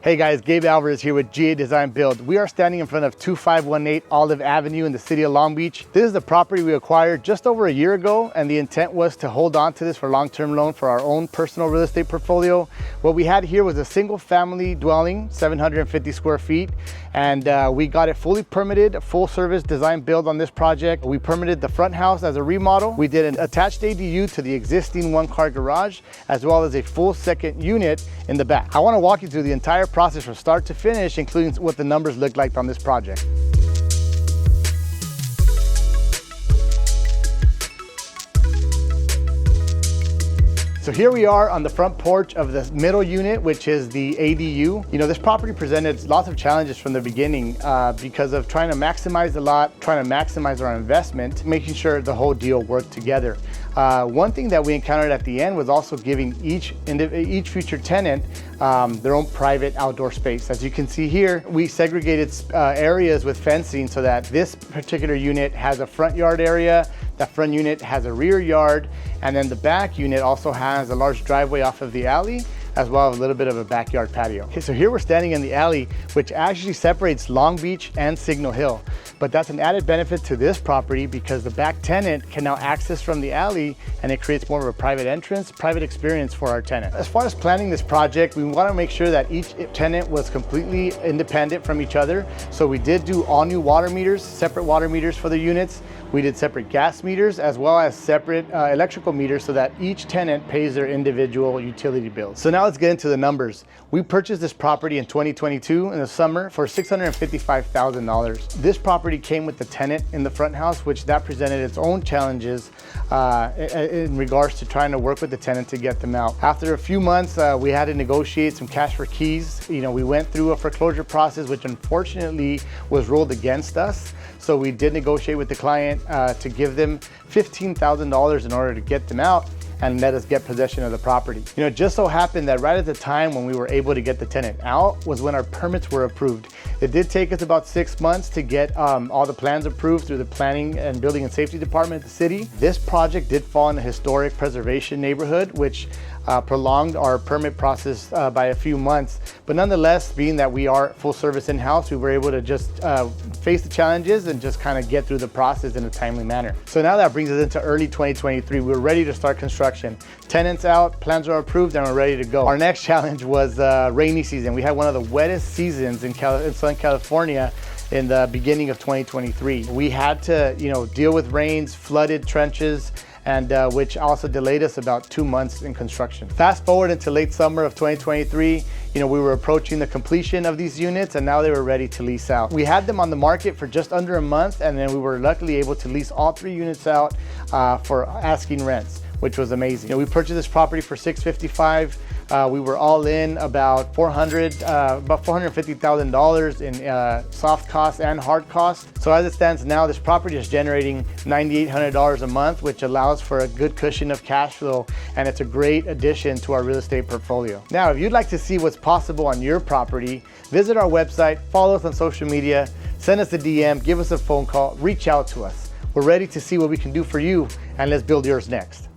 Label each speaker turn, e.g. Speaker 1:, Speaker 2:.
Speaker 1: Hey guys, Gabe Alvarez here with GA Design Build. We are standing in front of 2518 Olive Avenue in the city of Long Beach. This is the property we acquired just over a year ago, and the intent was to hold on to this for long-term loan for our own personal real estate portfolio. What we had here was a single family dwelling, 750 square feet, and we got it fully permitted, a full service design build on this project. We permitted the front house as a remodel. We did an attached ADU to the existing one-car garage, as well as a full second unit in the back. I want to walk you through the entire process from start to finish, including what the numbers look like on this project. So here we are on the front porch of the middle unit, which is the ADU. You know, this property presented lots of challenges from the beginning because of trying to maximize the lot, trying to maximize our investment, making sure the whole deal worked together. One thing that we encountered at the end was also giving each future tenant their own private outdoor space. As you can see here, we segregated areas with fencing so that this particular unit has a front yard area, that front unit has a rear yard, and then the back unit also has a large driveway off of the alley, as well as a little bit of a backyard patio. Okay, so here we're standing in the alley, which actually separates Long Beach and Signal Hill. But that's an added benefit to this property because the back tenant can now access from the alley, and it creates more of a private entrance, private experience for our tenant. As far as planning this project, we want to make sure that each tenant was completely independent from each other. So we did do all new water meters, separate water meters for the units. We did separate gas meters as well as separate electrical meters so that each tenant pays their individual utility bills. So now let's get into the numbers. We purchased this property in 2022 in the summer for $655,000. This property came with the tenant in the front house, which that presented its own challenges in regards to trying to work with the tenant to get them out. After a few months, we had to negotiate some cash for keys. You know, we went through a foreclosure process, which unfortunately was ruled against us. So we did negotiate with the client to give them $15,000 in order to get them out and let us get possession of the property. You know, it just so happened that right at the time when we were able to get the tenant out was when our permits were approved. It did take us about 6 months to get all the plans approved through the Planning and Building and Safety Department of the city. This project did fall in a historic preservation neighborhood, which prolonged our permit process by a few months. But nonetheless, being that we are full service in-house, we were able to just face the challenges and just kind of get through the process in a timely manner. So now that brings us into early 2023. We're ready to start construction. Tenants out, plans are approved, and we're ready to go. Our next challenge was rainy season. We had one of the wettest seasons in Southern California in the beginning of 2023. We had to, deal with rains, flooded trenches, and which also delayed us about 2 months in construction. Fast forward into late summer of 2023, we were approaching the completion of these units, and now they were ready to lease out. We had them on the market for just under a month, and then we were luckily able to lease all 3 units out for asking rents, which was amazing. We purchased this property for $655,000. We were all in about $450,000 in soft costs and hard costs. So as it stands now, this property is generating $9,800 a month, which allows for a good cushion of cash flow, and it's a great addition to our real estate portfolio. Now, if you'd like to see what's possible on your property, visit our website, follow us on social media, send us a DM, give us a phone call, reach out to us. We're ready to see what we can do for you, and let's build yours next.